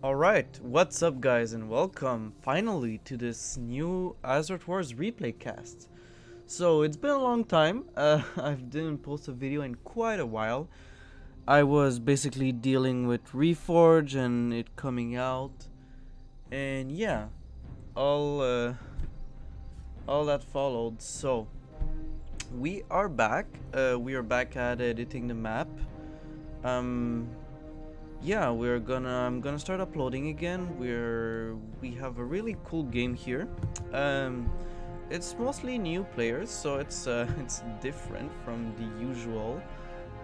Alright, what's up guys and welcome finally to this new Azeroth Wars replay cast. So it's been a long time, I didn't post a video in quite a while. I was basically dealing with REFORGE and it coming out, and yeah, all that followed. So we are back, at editing the map. Yeah, I'm gonna start uploading again. We have a really cool game here. It's mostly new players, so it's it's different from the usual.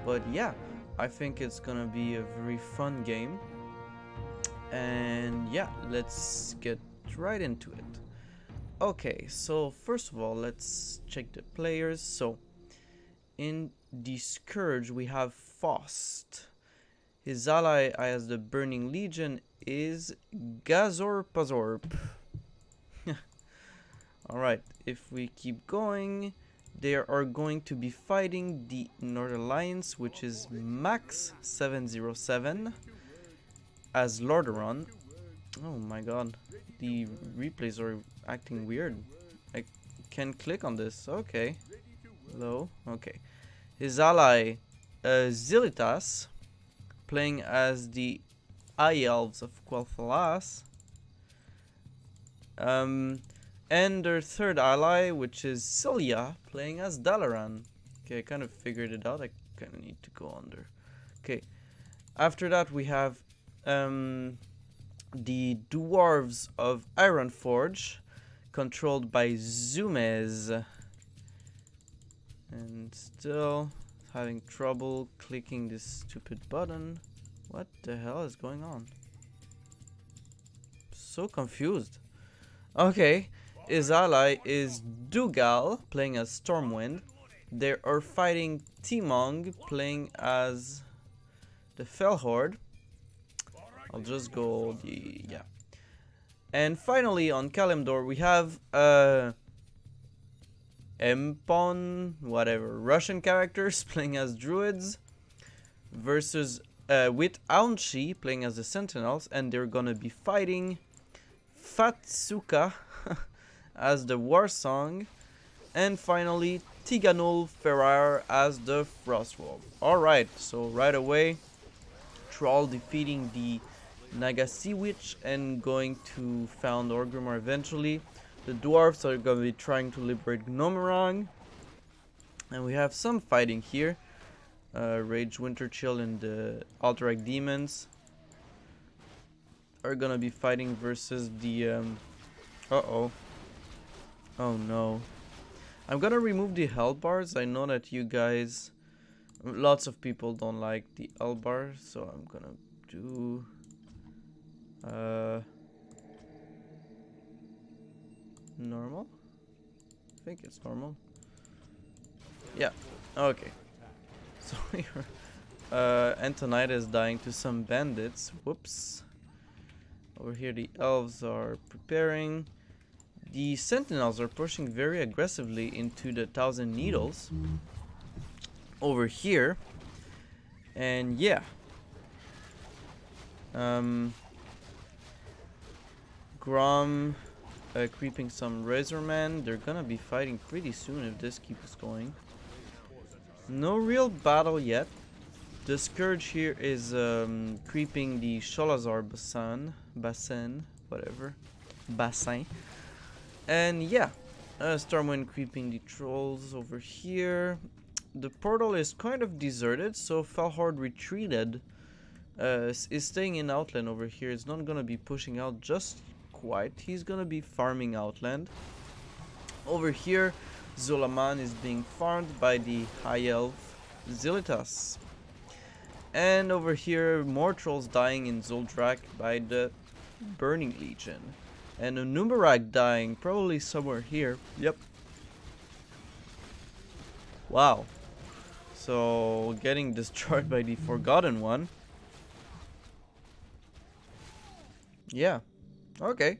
But yeah, I think it's gonna be a very fun game. And yeah, let's get right into it. Okay, so first of all, let's check the players. So in the Scourge we have Faust. His ally as the Burning Legion is Gazorpazorp. Alright, if we keep going, they are going to be fighting the North Alliance, which is Max 707 as Lordaeron. Oh my god, the replays are acting weird. I can't click on this. Okay. Hello? Okay. His ally, Zilitas, playing as the High Elves of Quel'Thalas. And their third ally, which is Cilia, playing as Dalaran. Okay, I kind of figured it out. I kind of need to go under. Okay. After that, we have the Dwarves of Ironforge, controlled by Zumez. And still having trouble clicking this stupid button. What the hell is going on? So confused. Okay, his ally is Dougal, playing as Stormwind. They are fighting Timong, playing as the Fellhorde. I'll just go yeah. And finally on Kalimdor we have Empon, whatever, Russian characters playing as druids versus with Aunshi playing as the Sentinels, and they're gonna be fighting Fatsuka as the Warsong, and finally Tiganul Ferrar as the Frostwolf. Alright, so right away, Troll defeating the Nagasi Witch and going to found Orgrimmar eventually. The dwarves are going to be trying to liberate Gnomerang. And we have some fighting here. Rage Winterchill and the Alterac Demons are going to be fighting versus the... Uh-oh. Oh no. I'm going to remove the health bars. I know that you guys... Lots of people don't like the health bars. So I'm going to do... normal? I think it's normal. Yeah, okay. So here, Antonite is dying to some bandits. Whoops. Over here the elves are preparing. The sentinels are pushing very aggressively into the Thousand Needles. Over here. And yeah. Grom creeping some Razorman. They're gonna be fighting pretty soon if this keeps going. No real battle yet. The Scourge here is creeping the Sholazar Bassin, whatever. Bassin. And yeah, Stormwind creeping the trolls over here. The portal is kind of deserted, so Fellhorde retreated. Is staying in Outland over here. It's not gonna be pushing out just quite. He's gonna be farming Outland. Over here, Zolaman is being farmed by the High Elf Zilitas. And over here, more trolls dying in Zoldrak by the Burning Legion. And a Numerak dying, probably somewhere here. Yep. Wow. So, getting destroyed by the Forgotten One. Yeah. Okay.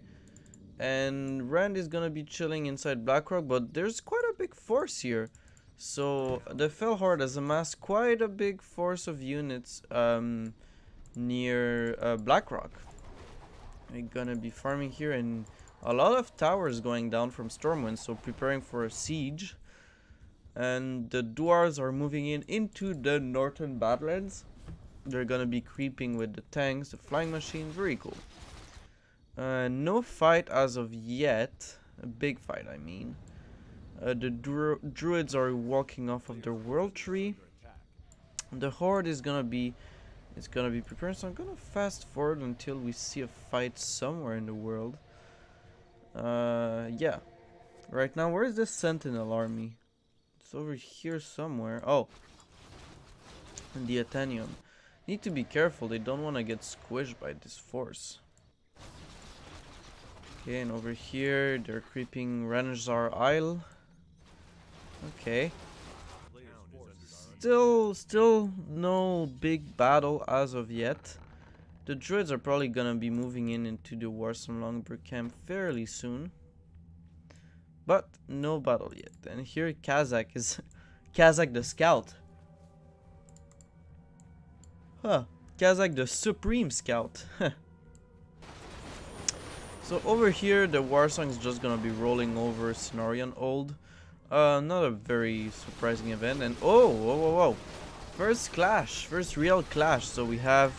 And Rand is gonna be chilling inside Blackrock, but there's quite a big force here. So the Fellhorde has amassed quite a big force of units near Blackrock. We're gonna be farming here, and a lot of towers going down from Stormwind, so preparing for a siege. And the dwarves are moving into the northern Badlands. They're gonna be creeping with the tanks, the flying machine. Very cool. No fight as of yet. A big fight, I mean. The druids are walking off of their world tree. The horde is gonna be preparing, so I'm gonna fast forward until we see a fight somewhere in the world. Yeah. Right now, where is the Sentinel army? It's over here somewhere. Oh, in the Athenium. Need to be careful, they don't want to get squished by this force. Okay, and over here, they're creeping Ranazar Isle. Okay. Still no big battle as of yet. The druids are probably gonna be moving into the Warsome Longbow camp fairly soon. But no battle yet. And here Kazakh is Kazakh the scout. Huh. Kazakh the supreme scout. So over here the Warsong is just gonna be rolling over Cenarion Old. Not a very surprising event. And oh, whoa. First clash, first real clash. So we have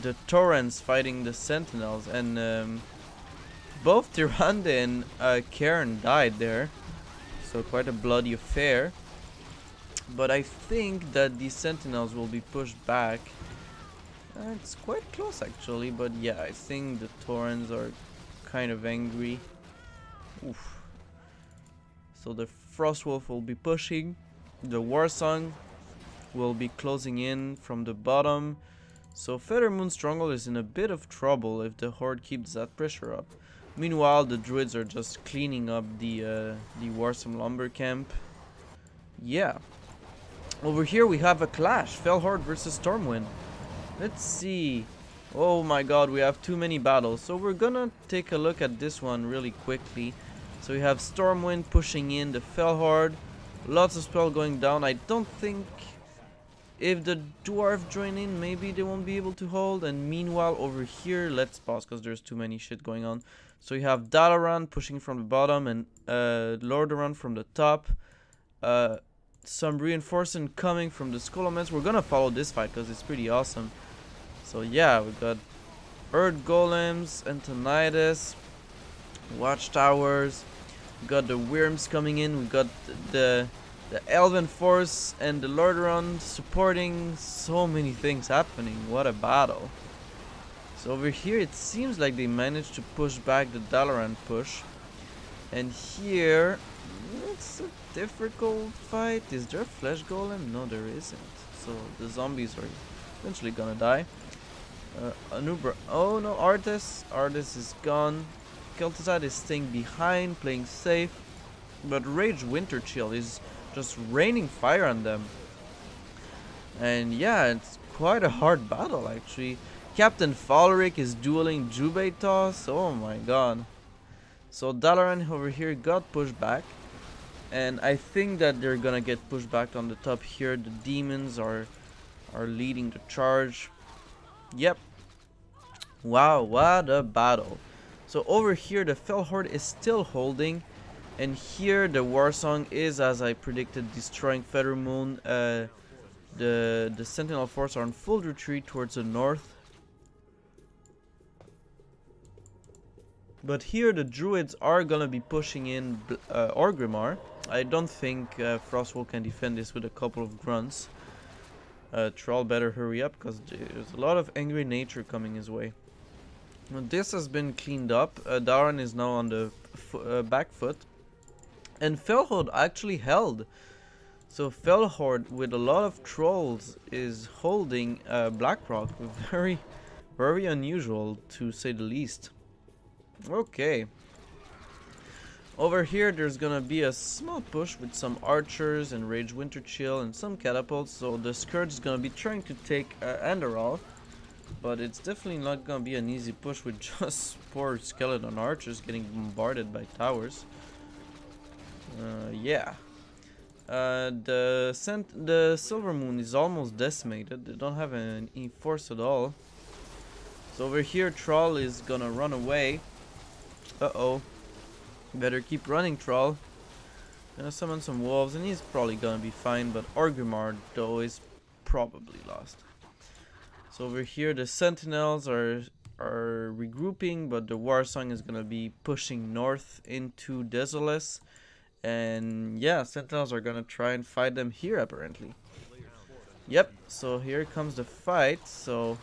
the Torrents fighting the Sentinels, and both Tyrande and Cairn died there. So quite a bloody affair. But I think that the Sentinels will be pushed back. It's quite close actually, but yeah, I think the Torrents are kind of angry. Oof. So the Frostwolf will be pushing. The Warsong will be closing in from the bottom. So Feathermoon Stronghold is in a bit of trouble if the Horde keeps that pressure up. Meanwhile, the Druids are just cleaning up the Warsome Lumber camp. Yeah. Over here we have a clash. Fell Horde versus Stormwind. Let's see. Oh my god, we have too many battles. So we're gonna take a look at this one really quickly. So we have Stormwind pushing in the Fell Horde. Lots of spell going down. I don't think if the Dwarf join in, maybe they won't be able to hold. And meanwhile over here, let's pause because there's too many shit going on. So you have Dalaran pushing from the bottom and Lordaeron from the top. Some reinforcement coming from the Skulloments. We're gonna follow this fight because it's pretty awesome. So yeah, we got Earth Golems, Antonidas, Watchtowers. We got the Wyrms coming in. We got the Elven Force and the Lordaeron supporting. So many things happening. What a battle. So over here it seems like they managed to push back the Dalaran push. And here it's a difficult fight. Is there a Flesh Golem? No, there isn't. So the zombies are eventually gonna die. Anubra. Oh no, Artis is gone. Kel'Thuzad is staying behind, playing safe. But Rage Winterchill is just raining fire on them. And yeah, it's quite a hard battle actually. Captain Falric is dueling Jubeitos. Oh my god. So Dalaran over here got pushed back. And I think that they're gonna get pushed back on the top here. The demons are leading the charge. Yep. Wow, what a battle. So over here the Fell Horde is still holding. And here the Warsong is, as I predicted, destroying Feathermoon. The Sentinel Force are on full retreat towards the north. But here the Druids are gonna be pushing in Orgrimmar. I don't think Frostwolf can defend this with a couple of grunts. Troll better hurry up because there's a lot of angry nature coming his way. Now, this has been cleaned up. Dalaran is now on the back foot. And Fellhorde actually held. So Fellhorde with a lot of trolls is holding Blackrock. Very, very unusual to say the least. Okay. Over here there's gonna be a small push with some archers and Rage Winterchill and some catapults. So the Scourge is gonna be trying to take Andorral. But it's definitely not gonna be an easy push with just poor skeleton archers getting bombarded by towers. Yeah. The Silvermoon is almost decimated. They don't have any force at all. So over here, Troll is gonna run away. Uh-oh. Better keep running, Troll. Gonna summon some wolves, and he's probably gonna be fine, but Orgrimmar, though, is probably lost. So over here, the Sentinels are regrouping, but the Warsong is gonna be pushing north into Desolus. And yeah, Sentinels are gonna try and fight them here, apparently. Yep, so here comes the fight. So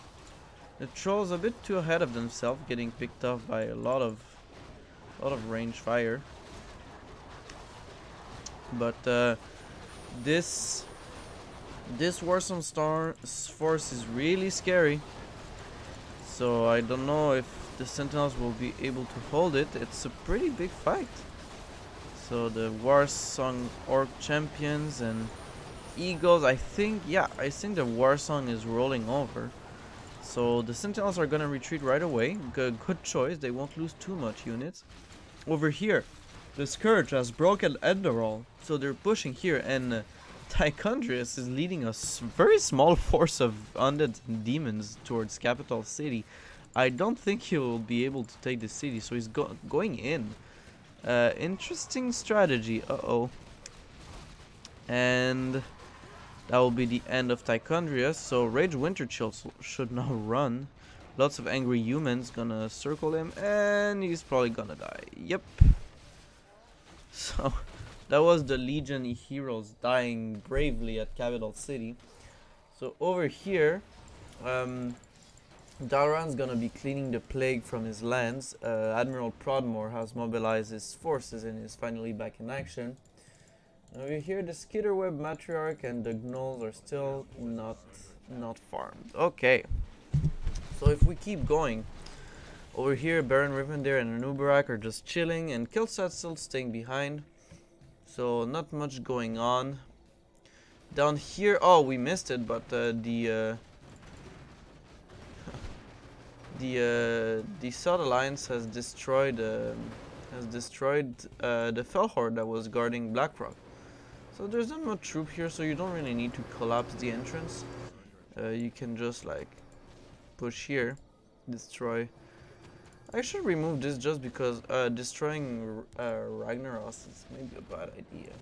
the Troll's a bit too ahead of themselves, getting picked off by a lot of range fire. But this Warsong Star's force is really scary. So I don't know if the Sentinels will be able to hold it. It's a pretty big fight. So the Warsong Orc champions and Eagles, I think the Warsong is rolling over. So the Sentinels are gonna retreat right away. Good choice, they won't lose too much units. Over here, the Scourge has broken Enderall, so they're pushing here, and Tychondrius is leading a very small force of undead and demons towards Capital City. I don't think he will be able to take the city, so he's going in. Interesting strategy. Uh-oh. And that will be the end of Tychondrius. So Rage Winterchill should now run. Lots of angry humans gonna circle him, and he's probably gonna die. Yep. So that was the Legion heroes dying bravely at Capital City. So over here, Dalaran's gonna be cleaning the plague from his lands. Admiral Prodmore has mobilized his forces and is finally back in action. Over here, the Skitterweb Matriarch and the Gnolls are still not farmed. Okay, so if we keep going, over here, Baron Rivendare and Anubarak are just chilling, and Killstat's still staying behind. So not much going on. Down here, oh, we missed it, but the South Alliance has destroyed the Felhorde that was guarding Blackrock. So there's not much troop here, so you don't really need to collapse the entrance. You can just like push here, destroy. I should remove this just because destroying Ragnaros is maybe a bad idea.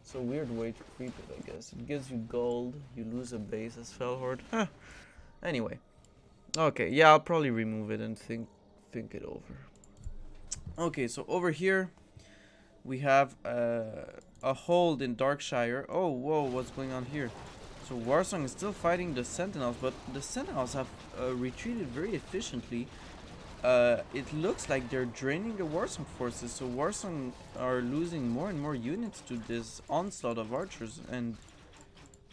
It's a weird way to creep it, I guess. It gives you gold, you lose a base as Felhorde. Huh. Anyway. Okay, yeah, I'll probably remove it and think it over. Okay, so over here we have a hold in Darkshire. Oh, whoa, what's going on here? So Warsong is still fighting the Sentinels, but the Sentinels have retreated very efficiently. It looks like they're draining the Warsong forces, so Warsong are losing more and more units to this onslaught of archers, and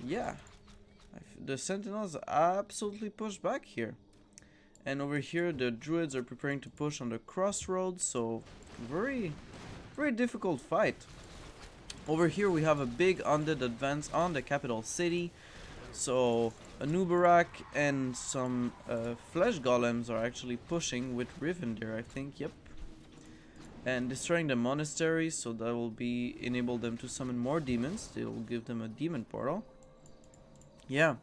yeah, the Sentinels absolutely push back here. And over here, the Druids are preparing to push on the crossroads, so very difficult fight. Over here, we have a big undead advance on the capital city. So Anubarak and some flesh golems are actually pushing with Rivendare, I think. Yep. And destroying the monastery, so that will enable them to summon more demons. They will give them a demon portal. Yeah.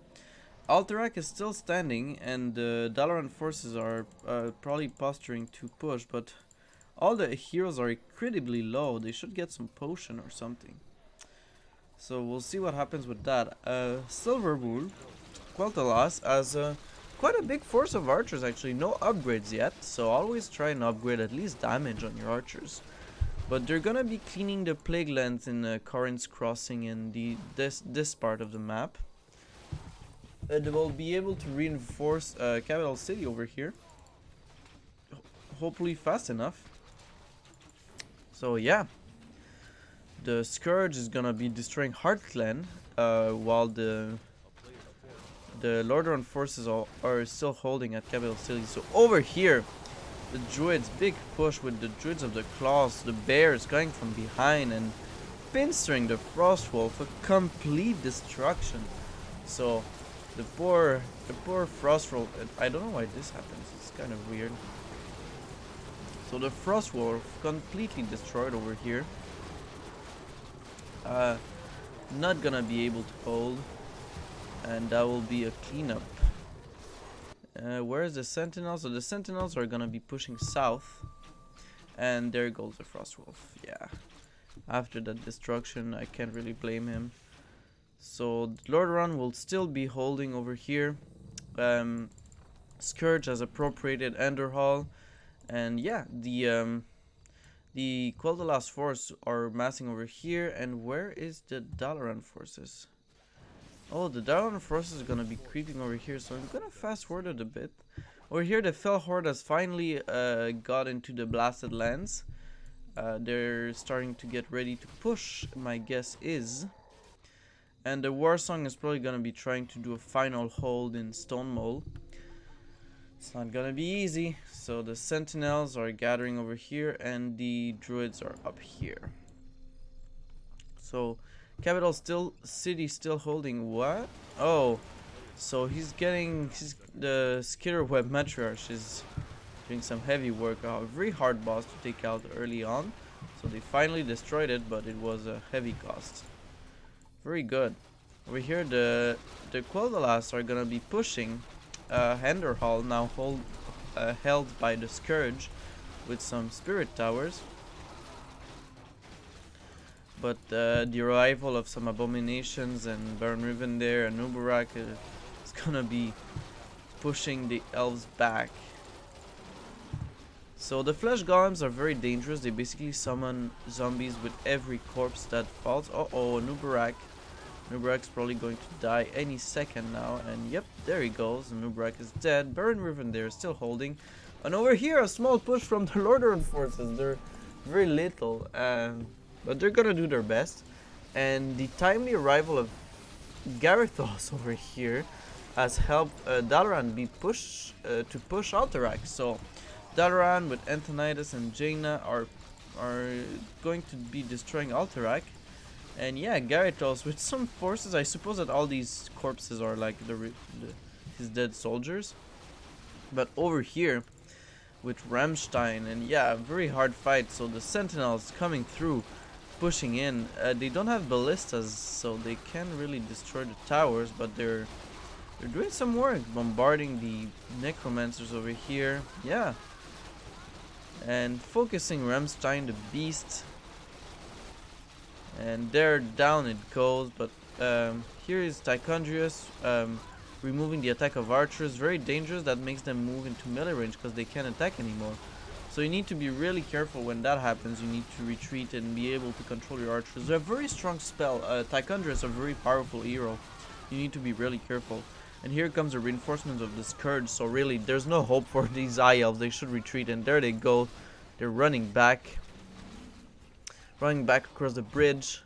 Alterac is still standing, and the Dalaran forces are probably posturing to push, but all the heroes are incredibly low. They should get some potion or something. So we'll see what happens with that. Silverwool, Quel'Thalas, has quite a big force of archers actually. No upgrades yet, so always try and upgrade at least damage on your archers. But they're gonna be cleaning the plague lands in Corinth's Crossing and this part of the map. They will be able to reinforce Capital City over here. Hopefully fast enough. So yeah. The Scourge is gonna be destroying Heartland, while the Lordaeron forces are still holding at Capital City. So over here, the Druids, big push with the Druids of the Claws, the Bears going from behind and pinstering the Frostwolf, a complete destruction. So the poor Frostwolf, I don't know why this happens, it's kind of weird. So the Frostwolf completely destroyed over here. Not gonna be able to hold, and that will be a cleanup. Where's the Sentinels? So the Sentinels are gonna be pushing south. And there goes the Frostwolf. Yeah. After that destruction, I can't really blame him. So Lordaeron will still be holding over here. Scourge has appropriated Enderhall. And yeah, the Quel'Thalas force are massing over here. And where is the Dalaran forces? Oh, the Dalaran forces are gonna be creeping over here, so I'm gonna fast forward it a bit. Over here, the Fell Horde has finally got into the Blasted Lands. They're starting to get ready to push, my guess is. And the Warsong is probably gonna be trying to do a final hold in Stone Mole. It's not gonna be easy. So the Sentinels are gathering over here, and the Druids are up here. So Capital City still holding what? Oh, so the Skitterweb Matriarch is doing some heavy work. A very hard boss to take out early on. So they finally destroyed it, but it was a heavy cost. Very good. Over here, the Quel'Thalas are gonna be pushing Enderhall, now held by the Scourge, with some Spirit Towers. But the arrival of some Abominations and Baron Riven there and Uberak is gonna be pushing the elves back. So the Flesh Golems are very dangerous. They basically summon zombies with every corpse that falls. Uh-oh, Uberak. Uberak's probably going to die any second now. And yep, there he goes. Uberak is dead. Baron Riven there is still holding. And over here, a small push from the Lordaeron forces. They're very little. But they're gonna do their best. And the timely arrival of Garithos over here has helped Dalaran be to push Alterac. So Dalaran with Anthonidas and Jaina are going to be destroying Alterac. And yeah, Garithos with some forces. I suppose that all these corpses are like his dead soldiers. But over here with Rammstein, and yeah, very hard fight. So the Sentinels coming through, pushing in. They don't have ballistas, so they can't really destroy the towers, but they're doing some work, bombarding the necromancers over here. Yeah, and focusing Rammstein, the beast, and there down it goes. But here is Tichondrius removing the attack of archers. Very dangerous. That makes them move into melee range because they can't attack anymore. So you need to be really careful when that happens. You need to retreat and be able to control your archers. They're a very strong spell. Tichondrius is a very powerful hero. You need to be really careful. And here comes the reinforcement of the Scourge. So really, there's no hope for these High Elves. They should retreat. And there they go. They're running back. Running back across the bridge.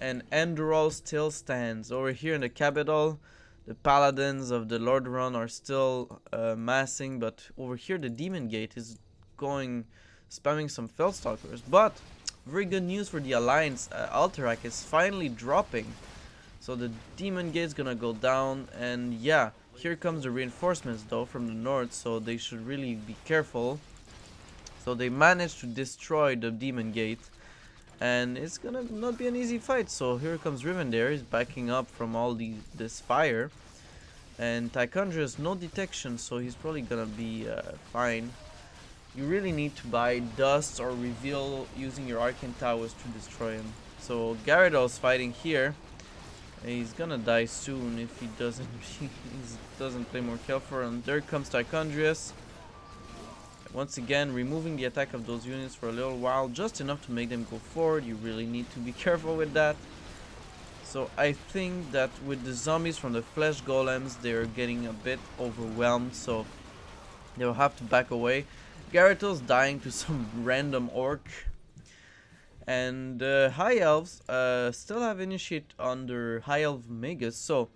And Enderhall still stands. Over here in the capital, the Paladins of the Lordaeron are still massing. But over here, the Demon Gate is spamming some Fellstalkers. But very good news for the Alliance. Alterac is finally dropping. So the Demon Gate's gonna go down. And yeah, here comes the reinforcements though from the north. So they should really be careful. So they managed to destroy the Demon Gate. And it's gonna not be an easy fight. So here comes Riven there. He's backing up from all this fire. And Tichondrius, no detection. So he's probably gonna be fine. You really need to buy dust or reveal using your arcane towers to destroy him. So Gyarados fighting here. He's gonna die soon if he doesn't play more Kelfor. And there comes Tichondrius. Once again, removing the attack of those units for a little while, just enough to make them go forward. You really need to be careful with that. So I think that with the zombies from the Flesh Golems, they're getting a bit overwhelmed. So they'll have to back away. Gyarados dying to some random orc. And High Elves still have initiate under High Elf Magus. So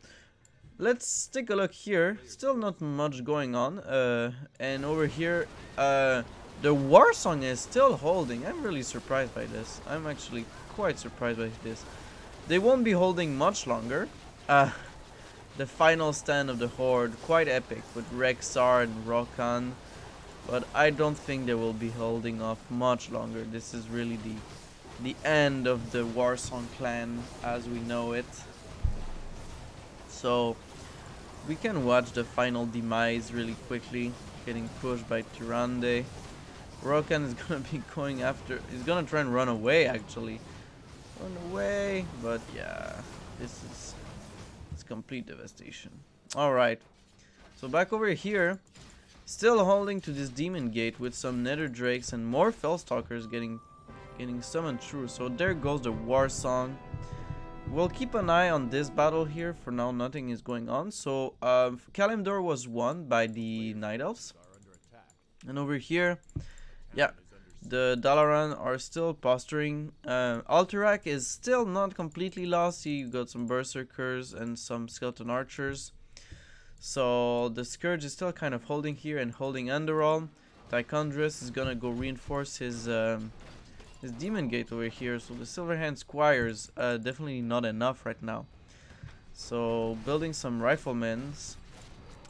let's take a look here. Still not much going on. And over here, the Warsong is still holding. I'm really surprised by this. I'm actually quite surprised by this. They won't be holding much longer. The final stand of the Horde, quite epic with Rexar and Rokan. But I don't think they will be holding off much longer. This is really the end of the Warsong clan as we know it. So We can watch the final demise really quickly, getting pushed by Tyrande. Rokan is gonna be going after, he's gonna try and run away actually. Run away, but yeah, it's complete devastation. Alright, so back over here, still holding to this demon gate with some nether drakes and more fellstalkers getting summoned through. So there goes the war song. We'll keep an eye on this battle here. For now, nothing is going on. So Kalimdor was won by the Night Elves, and over here, yeah, the Dalaran are still posturing. Alterac is still not completely lost. You got some berserkers and some skeleton archers. So the Scourge is still kind of holding here and holding Underall. Tychondrius is gonna go reinforce his demon gate over here. So the Silverhand Squires definitely not enough right now. So building some riflemen.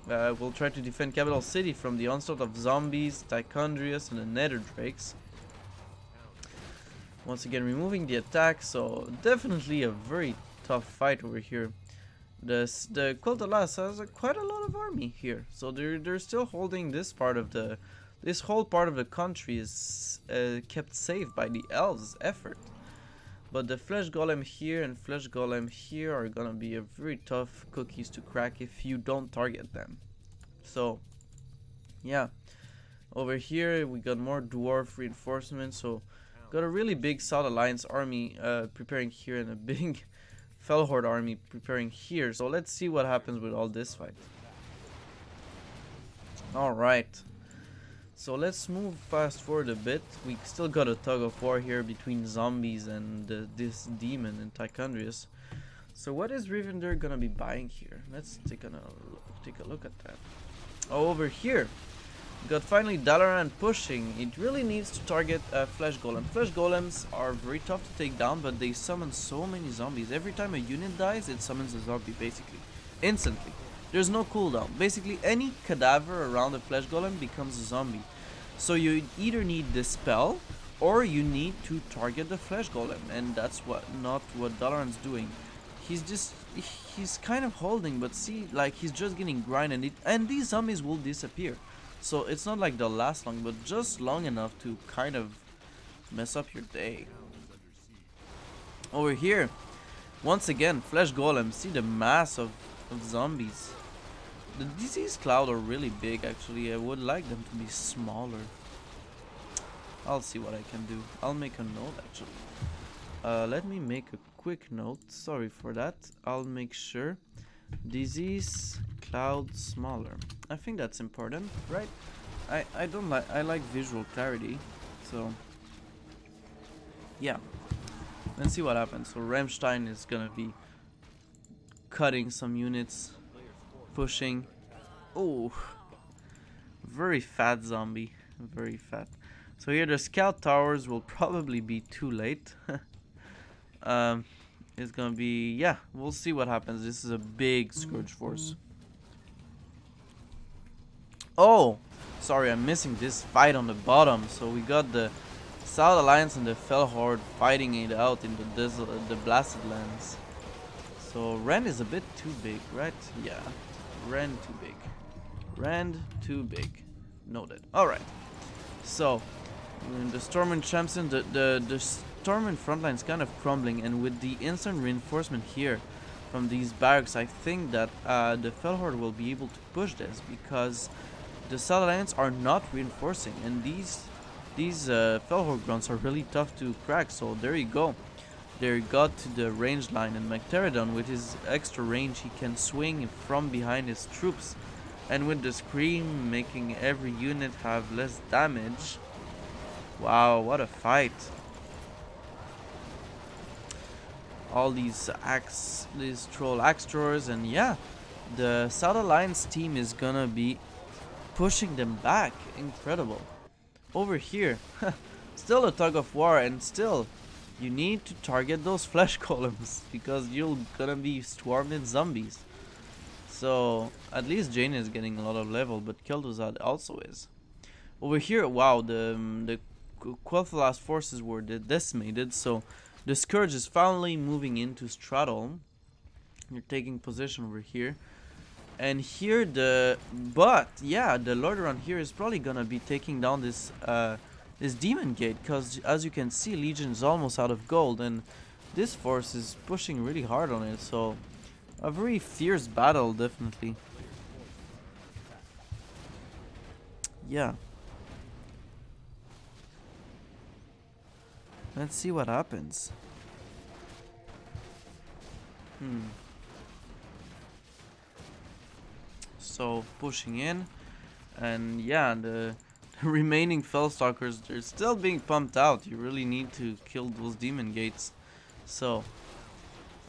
We'll try to defend Capital City from the onslaught of zombies, Tychondrius, and the Nether Drakes. Once again removing the attack, so definitely a very tough fight over here. The Quel'Thalas has quite a lot of army here, so they're still holding this part of this whole part of the country is kept safe by the elves' effort. But the Flesh Golem here and Flesh Golem here are gonna be a very tough cookies to crack if you don't target them. So yeah, over here we got more dwarf reinforcements, so got a really big South Alliance army preparing here and a big Fellhorde army preparing here. So let's see what happens with all this fight. Alright, so let's move fast forward a bit. We still got a tug of war here between zombies and this demon and Tychondrius. So what is Rivendell gonna be buying here? Let's take a look at that. Oh, over here we got finally Dalaran pushing. It really needs to target Flesh Golem. Flesh Golems are very tough to take down, but they summon so many zombies. Every time a unit dies, it summons a zombie basically instantly. There's no cooldown. Basically any cadaver around a Flesh Golem becomes a zombie. So you either need this spell or you need to target the Flesh Golem, and that's not what Dalaran's doing. He's kind of holding, but see, like, he's just getting grinded, and these zombies will disappear. So it's not like they'll last long, but just long enough to kind of mess up your day. Over here, once again, Flesh Golem. See the mass of zombies. The disease cloud are really big actually. I would like them to be smaller. I'll see what I can do. I'll make a note actually. Let me make a quick note. Sorry for that. I'll make sure. Disease cloud smaller. I think that's important, right? I like visual clarity. So yeah. Let's see what happens. So Rammstein is gonna be cutting some units, pushing. Oh, very fat zombie, very fat. So here the scout towers will probably be too late. It's gonna be, yeah, we'll see what happens. This is a big Scourge force. Oh, sorry, I'm missing this fight on the bottom. So we got the South Alliance and the Fellhorde fighting it out in the Blasted Lands. So Rend is a bit too big, right? Yeah, Rend too big. Rend too big. Noted. Alright. So the Stormwind Champion, the Stormwind frontline is kind of crumbling, and with the instant reinforcement here from these barracks, I think that the Fellhorde will be able to push this, because the South Alliance are not reinforcing, and these Fellhorde grunts are really tough to crack. So there you go. They got to the range line, and Magteridon, with his extra range, he can swing from behind his troops, and with the Scream making every unit have less damage. Wow, what a fight. All these troll axe throwers, and yeah, the South Alliance team is gonna be pushing them back. Incredible. Over here, still a tug of war, and still you need to target those flesh golems, because you're gonna be swarmed in zombies. So at least Jane is getting a lot of level, but Kel'Thuzad also is. Over here, wow, the Quel'Thalas forces were decimated, so the Scourge is finally moving into Straddle. You're taking position over here. And here but yeah, the Lord around here is probably gonna be taking down this demon gate, because as you can see, Legion is almost out of gold, and this force is pushing really hard on it. So a very fierce battle, definitely. Yeah. Let's see what happens. So pushing in, and yeah, the remaining Fellstalkers, they're still being pumped out. You really need to kill those demon gates. So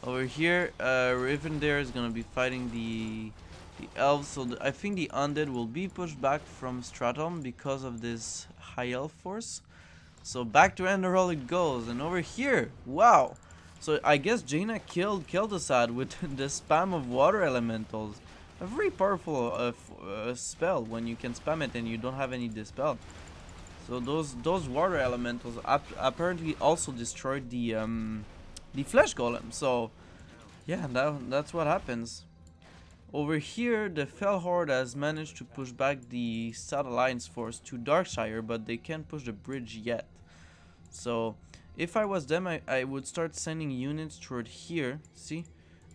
over here, Rivendare is gonna be fighting the elves. So I think the undead will be pushed back from Stratholme because of this high elf force. So back to Enderhall it goes, and over here, wow. So I guess Jaina killed Kel'Thuzad with the spam of water elementals. A very powerful spell when you can spam it and you don't have any dispel. So those water elementals apparently also destroyed the flesh golem. So yeah, that's what happens. Over here, the Fell Horde has managed to push back the South Alliance force to Darkshire, but they can't push the bridge yet. So if I was them, I would start sending units toward here, see,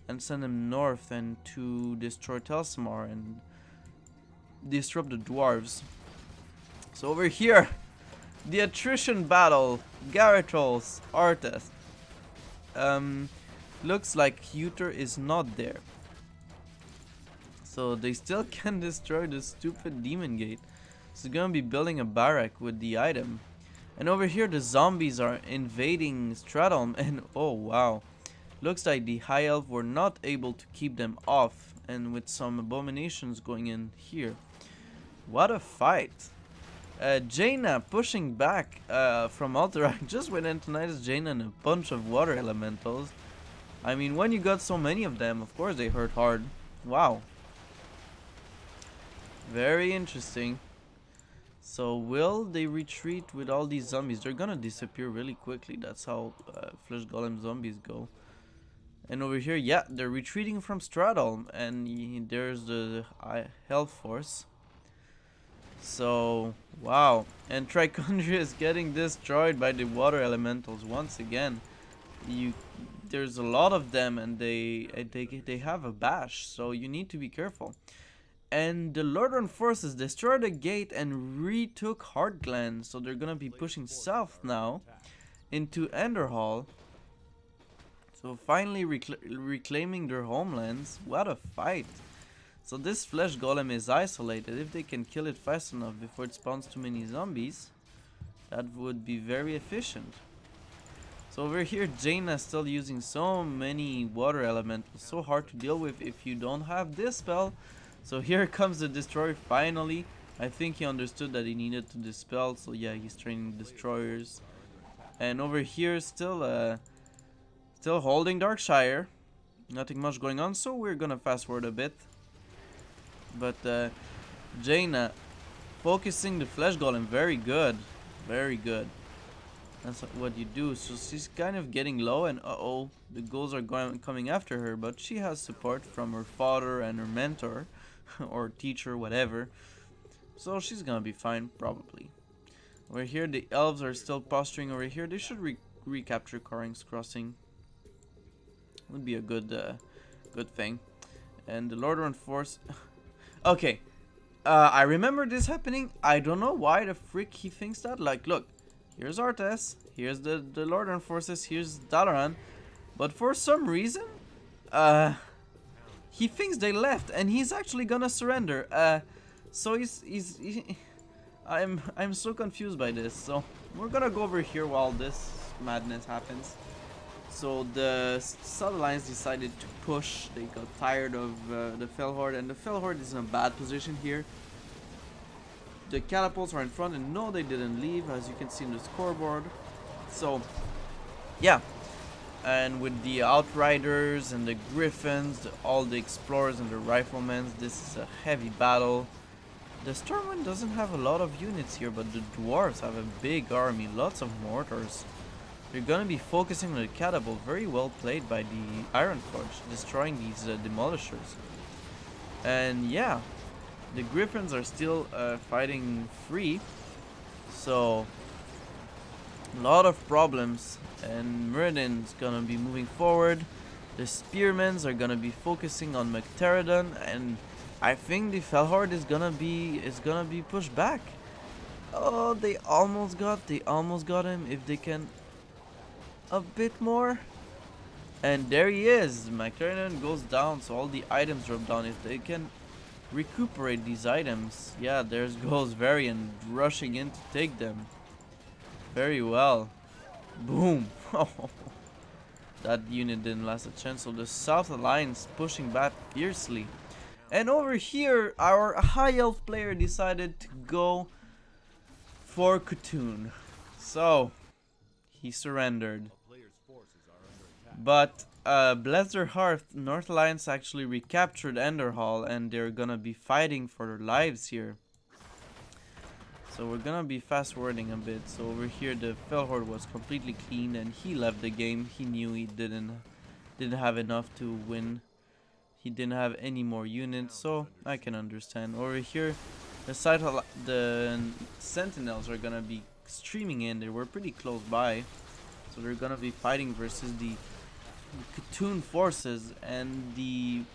and send them north and to destroy Telsamar and disrupt the dwarves. So over here, the attrition battle, Garethos, Arthas. Looks like Uther is not there. So they still can destroy the stupid demon gate. So they're gonna be building a barrack with the item. And over here the zombies are invading Stratholme, and oh wow. Looks like the high elf were not able to keep them off, and with some abominations going in here. What a fight. Jaina pushing back from Alterac just with Antonidas, Jaina and a bunch of water elementals. I mean, when you got so many of them, of course they hurt hard. Wow. Very interesting. So will they retreat with all these zombies? They're gonna disappear really quickly. That's how Flesh Golem zombies go. And over here, yeah, they're retreating from Stratholme, and there's the Hell Force. So wow, and Trichondria is getting destroyed by the water elementals once again. There's a lot of them, and they have a bash, so you need to be careful. And the Lordran forces destroyed the gate and retook Heartglen, so they're gonna be pushing south now into Enderhall. So finally reclaiming their homelands. What a fight. So this flesh golem is isolated. If they can kill it fast enough before it spawns too many zombies, that would be very efficient. So over here, Jaina is still using so many water elementals. So hard to deal with if you don't have this spell. So here comes the destroyer finally. I think he understood that he needed to dispel. So yeah, he's training destroyers. And over here, still holding Darkshire. Nothing much going on, so we're gonna fast forward a bit. But Jaina focusing the flesh golem, very good, very good. That's what you do. So she's kind of getting low, and uh-oh, the ghouls are coming after her, but she has support from her father and her mentor or teacher, whatever. So she's gonna be fine, probably. Over here, the elves are still posturing over here. They should recapture Coring's Crossing. Would be a good thing. And the Lordran force. Okay, I remember this happening. I don't know why the frick he thinks that. Like, look, here's Arthas, here's the Lordran forces, here's Dalaran, but for some reason, he thinks they left, and he's actually gonna surrender. So I'm so confused by this. So we're gonna go over here while this madness happens. So the South Alliance decided to push. They got tired of the Fell Horde, and the Fell Horde is in a bad position here. The catapults are in front, and no, they didn't leave, as you can see in the scoreboard. So yeah, and with the Outriders and the Griffins, all the Explorers and the Riflemen, this is a heavy battle. The Stormwind doesn't have a lot of units here, but the Dwarves have a big army, lots of mortars. They're gonna be focusing on the catapult. Very well played by the Ironforge, destroying these demolishers. And yeah, the Griffins are still fighting free, so a lot of problems. And Muradin's gonna be moving forward. The Spearmans are gonna be focusing on Magterodon, and I think the Felhord is gonna be pushed back. Oh, they almost got him. If they can a bit more. And there he is. Magterodon goes down, so all the items drop down. If they can recuperate these items, yeah, there's goes Varian rushing in to take them. Very well. Boom. That unit didn't last a chance. So the South Alliance pushing back fiercely. And over here, our high elf player decided to go for Khotun. So he surrendered. But bless their heart, North Alliance actually recaptured Enderhall, and they're gonna be fighting for their lives here. So we're gonna be fast forwarding a bit. So over here the Felhord was completely cleaned and he left the game. He knew he didn't have enough to win. He didn't have any more units, so I can understand. Over here the Sentinels are gonna be streaming in. They were pretty close by. So they're gonna be fighting versus the Khotun forces, and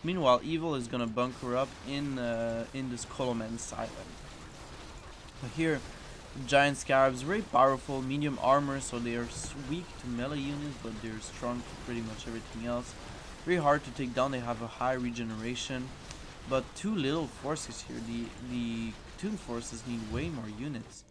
meanwhile Evil is gonna bunker up in this Coloman's island. Here, giant scarabs, very powerful, medium armor, so they are weak to melee units, but they're strong to pretty much everything else. Very hard to take down. They have a high regeneration, but too little forces here. The Khotun forces need way more units.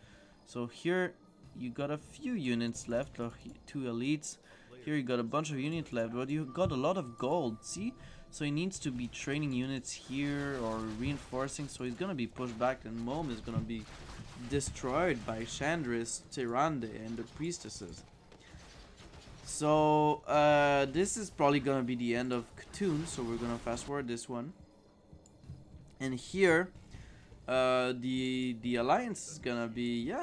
So here you got a few units left, like 2 elites. Here you got a bunch of units left, but you got a lot of gold. See? So he needs to be training units here or reinforcing. So he's gonna be pushed back, and Mom is gonna be destroyed by Chandris, Tyrande, and the priestesses. So this is probably gonna be the end of Khotun. So we're gonna fast forward this one. And here, the alliance is gonna be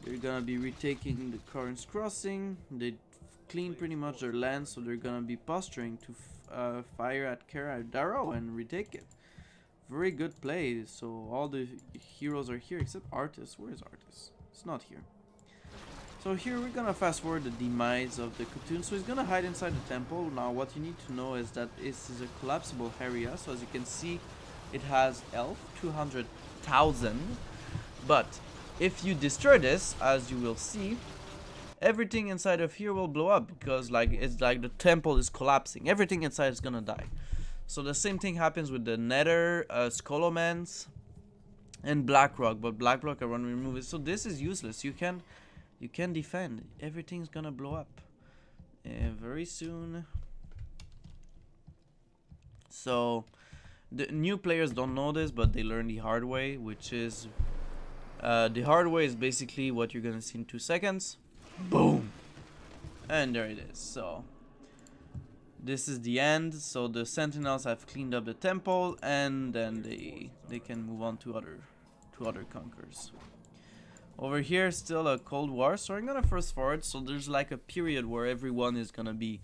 they're gonna be retaking the Currents Crossing. They clean pretty much their land, so they're gonna be posturing to fire at Kara Darrow and retake it. Very good play. So all the heroes are here except Artis. Where is Artis? It's not here. So here we're gonna fast forward the demise of the Khotun. So he's gonna hide inside the temple. Now what you need to know is that this is a collapsible area. So as you can see, it has elf 200,000. But if you destroy this, as you will see, everything inside of here will blow up, because it's like the temple is collapsing. Everything inside is gonna die. So the same thing happens with the Nether, Skolomans, and Blackrock. But Blackrock I want to remove it. So this is useless. You can defend. Everything's gonna blow up very soon. So the new players don't know this, but they learn the hard way, which is the hard way is basically what you're gonna see in 2 seconds. Boom, and there it is. So this is the end. So the Sentinels have cleaned up the temple, and then they can move on to other conquerors. Over here, still a cold war. So I'm gonna first forward. So there's like a period where everyone is gonna be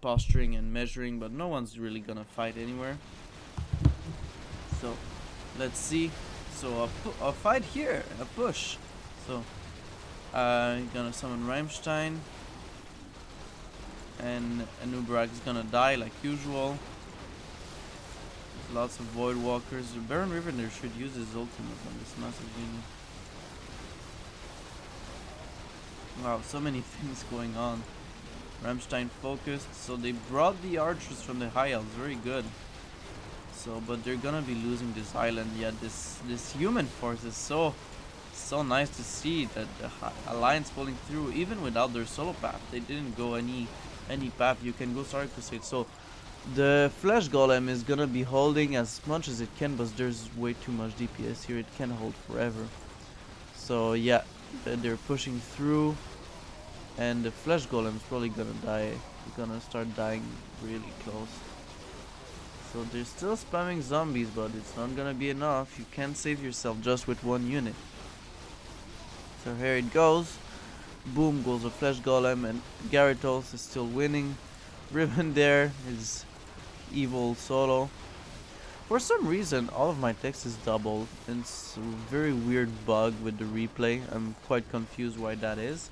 posturing and measuring, but no one's really gonna fight anywhere. So let's see. So a fight here, a push. So gonna summon Rammstein, and Anubrak is gonna die like usual. There's lots of Void Walkers. Baron Rivender should use his ultimate on this massive unit. Wow, so many things going on. Rammstein focused, so they brought the archers from the High Elves, very good. So, but they're gonna be losing this island. Yeah, this human force is so nice to see that the alliance pulling through, even without their solo path. They didn't go any path. You can go Stark Crusade. So the Flesh Golem is gonna be holding as much as it can, but there's way too much DPS here. It can't hold forever. So yeah, they're pushing through, and the Flesh Golem is probably gonna die. They're gonna start dying really close. So they're still spamming zombies, but it's not gonna be enough. You can't save yourself just with one unit. So here it goes. Boom goes the Flesh Golem, and Gyarados is still winning. Riven there is evil solo. For some reason, all of my text is double. It's a very weird bug with the replay. I'm quite confused why that is.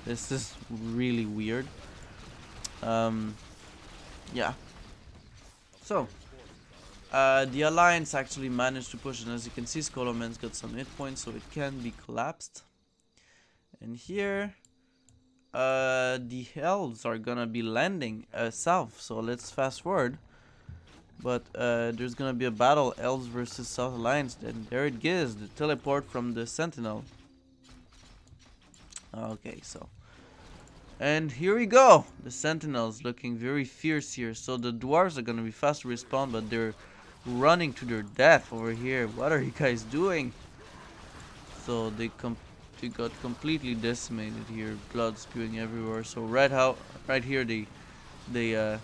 This is really weird. Yeah. So, the Alliance actually managed to push, and as you can see, Skullman's got some hit points, so it can be collapsed. And here, the elves are gonna be landing south, so let's fast forward. But there's gonna be a battle, elves versus South Alliance, and there it is, the teleport from the Sentinel. Okay, so. And here we go, the Sentinels looking very fierce here. So the dwarves are gonna be fast to respawn, but they're running to their death over here. What are you guys doing? So they got completely decimated here, blood spewing everywhere. So right here they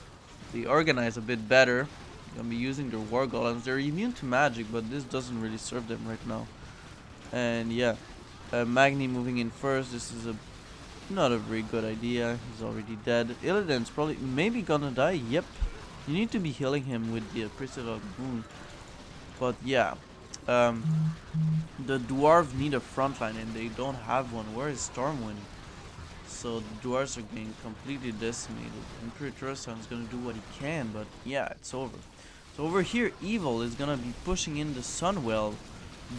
organize a bit better. Gonna be using their war golems. They're immune to magic, but this doesn't really serve them right now. And yeah, Magni moving in first. This is not a very good idea. He's already dead. Illidan's probably maybe gonna die. Yep, you need to be healing him with the Priestess of the Moon. But yeah, the dwarves need a frontline and they don't have one. Where is Stormwind? So the dwarves are getting completely decimated. Emperor Tursan's gonna do what he can, but yeah, it's over. So over here, Evil is gonna be pushing in the Sunwell,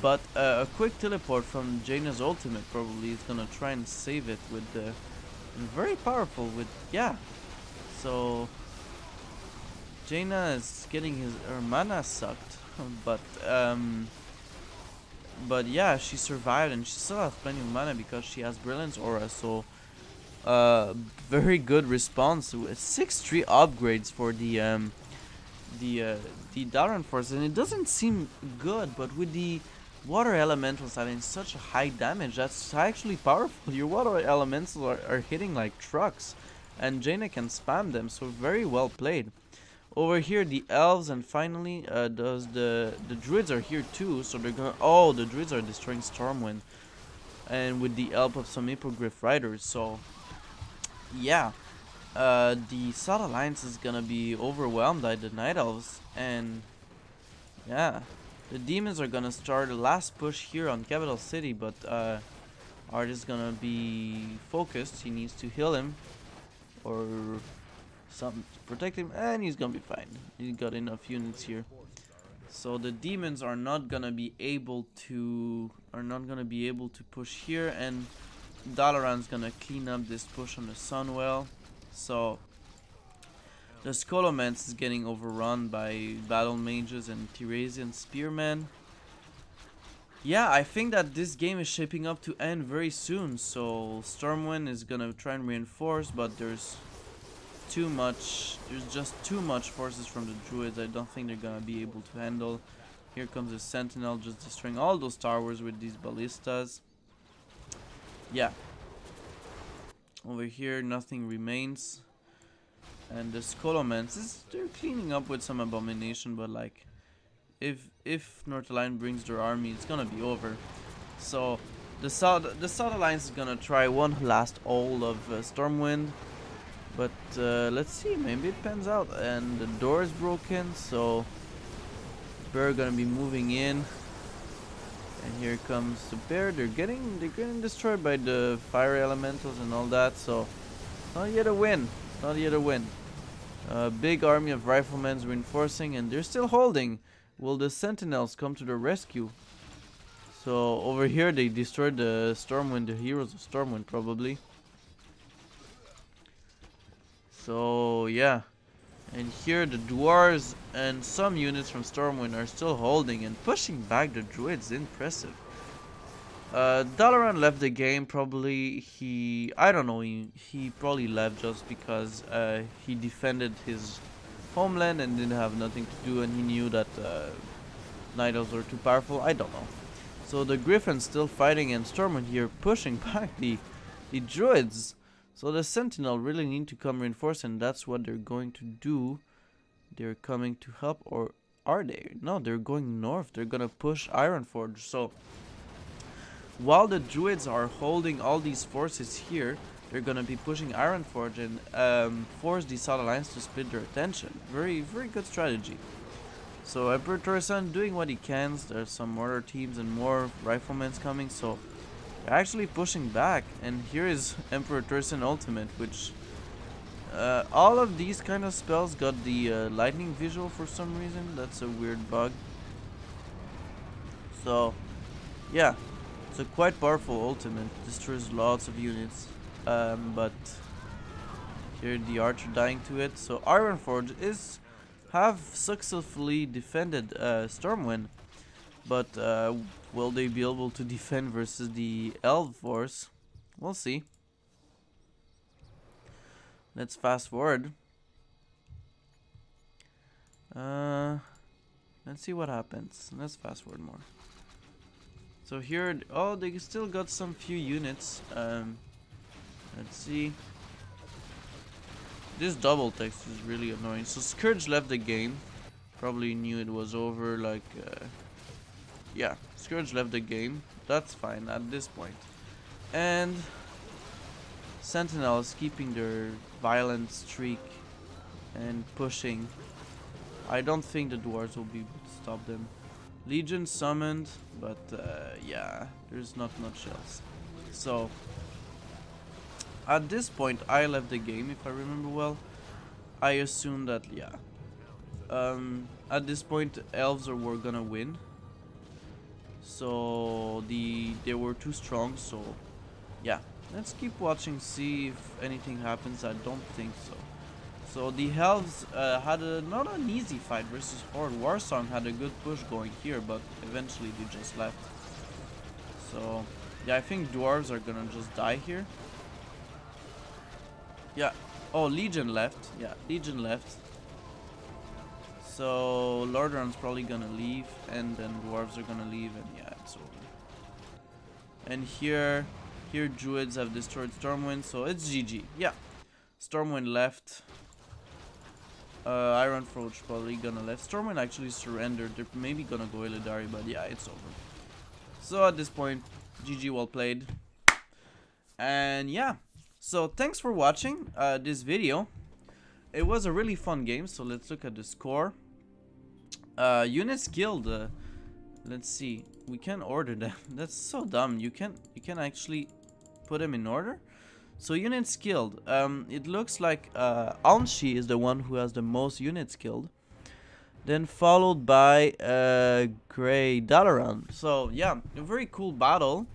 but a quick teleport from Jaina's ultimate probably is gonna try and save it with the very powerful with yeah. So Jaina is getting her mana sucked, but yeah, she survived and she still has plenty of mana because she has Brilliance Aura. So very good response with 6-3 upgrades for the Dalaran force, and it doesn't seem good, but with the water elementals having such a high damage, that's actually powerful. Your water elementals are hitting like trucks, and Jaina can spam them, so very well played. Over here, the elves, and finally, the druids are here too, so they're gonna. Oh, the druids are destroying Stormwind, and with the help of some Hippogriff riders. So, yeah, the South Alliance is gonna be overwhelmed by the Night Elves, and yeah, the demons are gonna start a last push here on Capital City, but Art is gonna be focused. He needs to heal him, or something to protect him, and he's gonna be fine. He's got enough units here. So the demons are not gonna be able to push here, and Dalaran's gonna clean up this push on the Sunwell. So the Scholomance is getting overrun by battle mages and Tiresian spearmen. Yeah, I think that this game is shaping up to end very soon. So Stormwind is gonna try and reinforce, but there's just too much forces from the druids. I don't think they're gonna be able to handle. Here comes the Sentinel just destroying all those towers with these ballistas. Yeah. Over here nothing remains. And the Scholomance they're cleaning up with some abomination, but like if North Alliance brings their army, it's gonna be over. So the South Alliance is gonna try one last ult of Stormwind. But let's see, maybe it pans out. And the door is broken, so bear gonna be moving in. And here comes the bear. They're getting destroyed by the fire elementals and all that. So not yet a win. Not yet a win. Big army of riflemen reinforcing, and they're still holding. Will the sentinels come to the rescue? So over here they destroyed the Stormwind, the heroes of Stormwind probably. So yeah, and here the dwarves and some units from Stormwind are still holding and pushing back the druids. Impressive. Dalaran left the game probably. I don't know, he probably left just because he defended his homeland and didn't have nothing to do, and he knew that Night Elves were too powerful. I don't know. So the Griffins still fighting, and Stormwind here pushing back the druids. So the Sentinel really need to come reinforce, and that's what they're going to do. They're coming to help, or are they? No, they're going north. They're gonna push Ironforge. So while the druids are holding all these forces here, they're gonna be pushing Ironforge and force the South Alliance to split their attention. Very, very good strategy. So Emperor Torreson doing what he can. There's some mortar teams and more riflemen coming, so they're actually pushing back. And here is Emperor Torreson ultimate, which all of these kind of spells got the lightning visual for some reason. That's a weird bug. So yeah, it's a quite powerful ultimate. Destroys lots of units, but here the archer dying to it. So Ironforge have successfully defended Stormwind, but will they be able to defend versus the Elf force? We'll see. Let's fast forward. Let's see what happens. Let's fast forward more. So here, oh, they still got some few units. Let's see. This double text is really annoying. So Scourge left the game. Probably knew it was over. Like, yeah, Scourge left the game. That's fine at this point. And Sentinels keeping their violent streak and pushing. I don't think the dwarves will be able to stop them. Legion summoned, but yeah, there's not much else. So at this point, I left the game, if I remember well. I assume that, yeah. At this point, elves were gonna win. So they were too strong. So yeah, let's keep watching, see if anything happens. I don't think so. So the elves had not an easy fight versus Horde. Warsong had a good push going here, but eventually they just left. So yeah, I think dwarves are gonna just die here. Yeah. Oh, Legion left. Yeah, Legion left. So Lordaeron's probably gonna leave, and then dwarves are gonna leave, and yeah, it's over. And here druids have destroyed Stormwind, so it's GG. Yeah, Stormwind left. Ironforge probably gonna left. Stormwind actually surrendered. They're maybe gonna go Illidari, but yeah, it's over. So at this point, GG, well played. And yeah. So thanks for watching this video. It was a really fun game. So let's look at the score. Units killed. Let's see. We can order them. That's so dumb. You can actually put them in order. So units killed. It looks like Anshi is the one who has the most units killed. Then followed by Grey Dalaran. So yeah, a very cool battle.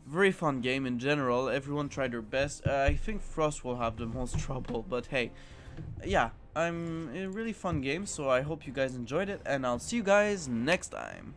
Very fun game in general. Everyone tried their best. I think Frost will have the most trouble, but hey, yeah, a really fun game. So I hope you guys enjoyed it, and I'll see you guys next time.